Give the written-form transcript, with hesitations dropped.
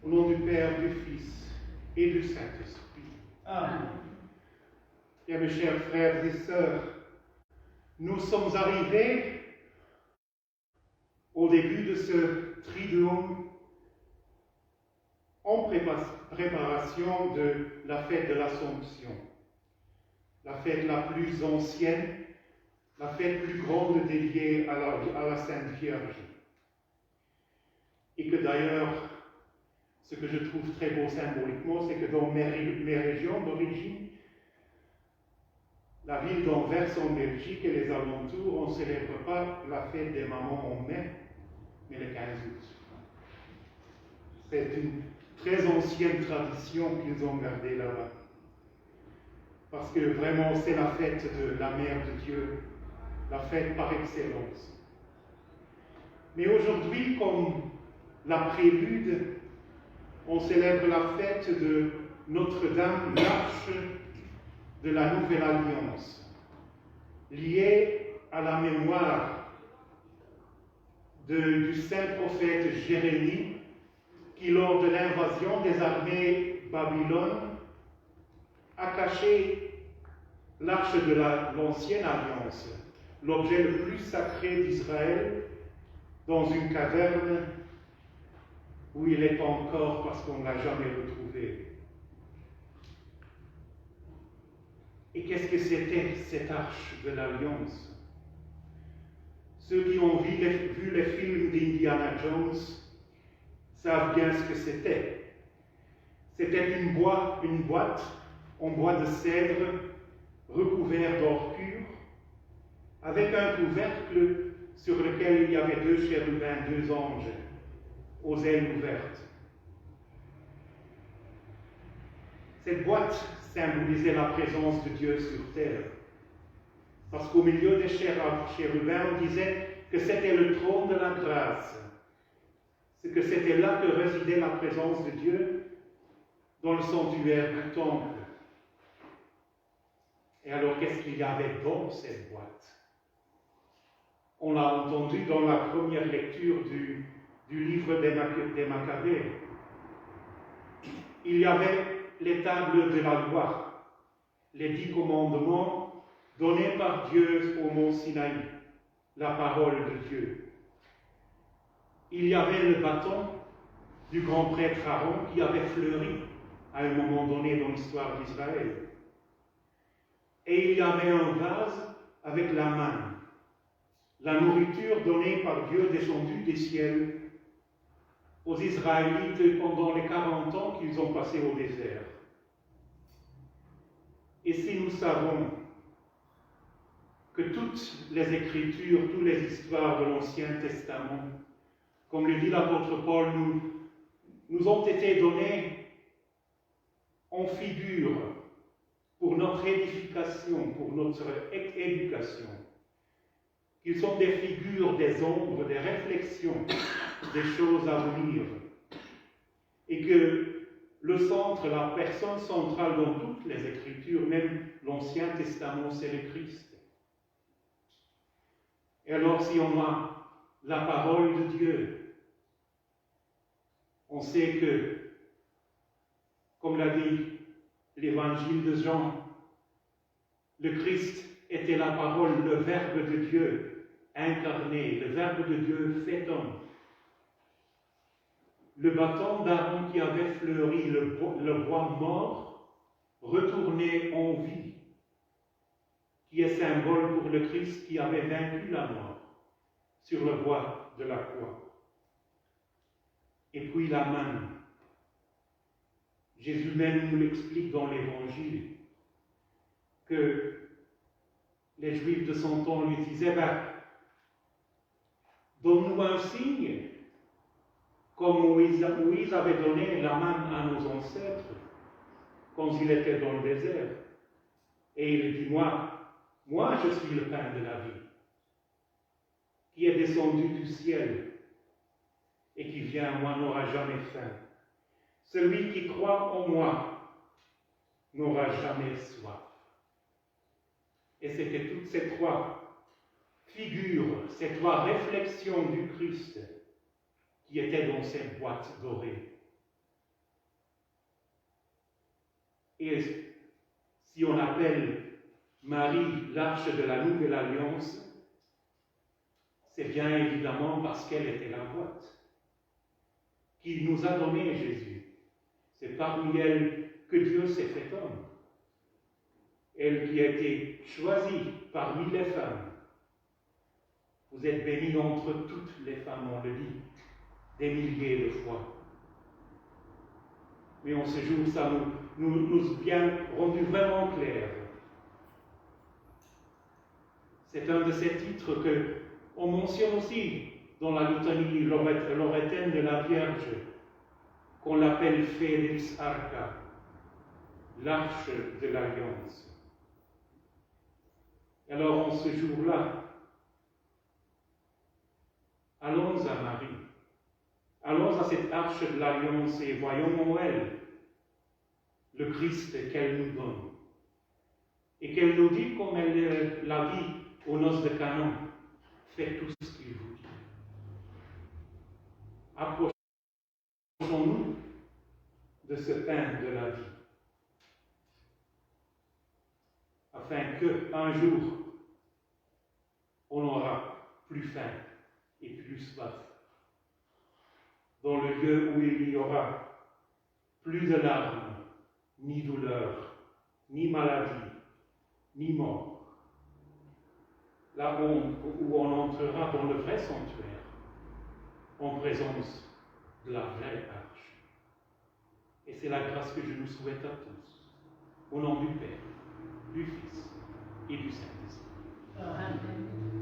Au nom du Père, du Fils et du Saint-Esprit. Amen. Bien, mes chers frères et sœurs, nous sommes arrivés au début de ce Triduum en préparation de la fête de l'Assomption, la fête la plus ancienne, la fête plus grande dédiée à la Sainte Vierge. Et que d'ailleurs, ce que je trouve très beau symboliquement, c'est que dans mes régions d'origine, la ville d'Anvers en Belgique et les alentours, on ne célèbre pas la fête des mamans en mai, mais le 15 août. C'est une très ancienne tradition qu'ils ont gardée là-bas. Parce que vraiment, c'est la fête de la Mère de Dieu, la fête par excellence. Mais aujourd'hui, comme la prélude, on célèbre la fête de Notre-Dame, l'Arche de la Nouvelle Alliance, liée à la mémoire du saint prophète Jérémie, qui, lors de l'invasion des armées Babylone, a caché l'arche de l'Ancienne Alliance, l'objet le plus sacré d'Israël, dans une caverne où il est encore parce qu'on ne l'a jamais retrouvé. Et qu'est-ce que c'était cette arche de l'Alliance? Ceux qui ont vu les films d'Indiana Jones savent bien ce que c'était. C'était une boîte en bois de cèdre recouverte d'or pur, avec un couvercle sur lequel il y avait 2 chérubins, 2 anges, aux ailes ouvertes. Cette boîte symbolisait la présence de Dieu sur terre. Parce qu'au milieu des chérubins, on disait que c'était le trône de la grâce. C'est que c'était là que résidait la présence de Dieu dans le sanctuaire du temple. Et alors, qu'est-ce qu'il y avait dans cette boîte? On l'a entendu dans la première lecture du livre des Maccabées. Il y avait les tables de la loi, les 10 commandements donnés par Dieu au mont Sinaï, la parole de Dieu. Il y avait le bâton du grand prêtre Aaron qui avait fleuri à un moment donné dans l'histoire d'Israël. Et il y avait un vase avec la manne, la nourriture donnée par Dieu descendue des ciels aux Israélites pendant les 40 ans qu'ils ont passés au désert. Et si nous savons que toutes les Écritures, toutes les histoires de l'Ancien Testament, comme le dit l'apôtre Paul, nous ont été données en figure pour notre édification, pour notre éducation, qu'ils sont des figures, des ombres, des réflexions, des choses à venir, et que le centre, la personne centrale dans toutes les Écritures, même l'Ancien Testament, c'est le Christ. Et alors, si on a la parole de Dieu, on sait que, comme l'a dit l'évangile de Jean, le Christ était la parole, le Verbe de Dieu incarné, le Verbe de Dieu fait homme. Le bâton d'Aaron qui avait fleuri, le bois mort, retourné en vie, qui est symbole pour le Christ qui avait vaincu la mort sur le bois de la croix. Et puis la manne. Jésus même nous l'explique dans l'Évangile, que les Juifs de son temps lui disaient, donne-nous un signe, comme Moïse avait donné la manne à nos ancêtres quand il était dans le désert. Et il dit, moi je suis le pain de la vie, qui est descendu du ciel et qui vient à moi n'aura jamais faim. Celui qui croit en moi n'aura jamais soif. Et c'était toutes ces 3 figures, ces 3 réflexions du Christ qui étaient dans cette boîte dorée. Et si on appelle Marie l'arche de la Nouvelle Alliance, c'est bien évidemment parce qu'elle était la boîte qu'il nous a donné Jésus. C'est parmi elles que Dieu s'est fait homme. Elle qui a été choisie parmi les femmes. Vous êtes bénie entre toutes les femmes, on le dit, des milliers de fois. Mais en ce jour, ça nous vient rendu vraiment clair. C'est un de ces titres qu'on mentionne aussi dans la litanie lorétaine de la Vierge, qu'on l'appelle Felix Arca, l'arche de l'Alliance. Alors en ce jour-là, allons à Marie, allons à cette arche de l'Alliance et voyons en elle le Christ qu'elle nous donne. Et qu'elle nous dit comme elle l'a dit aux noces de Canon, faites tout ce qu'il vous dit. Approchons-nous de ce pain de la vie, afin qu'un jour, on n'aura plus faim et plus soif, dans le lieu où il n'y aura plus de larmes, ni douleur, ni maladie, ni mort. Là où on entrera dans le vrai sanctuaire, en présence de la vraie arche. Et c'est la grâce que je nous souhaite à tous, au nom du Père, du Fils et du Saint-Esprit. Amen.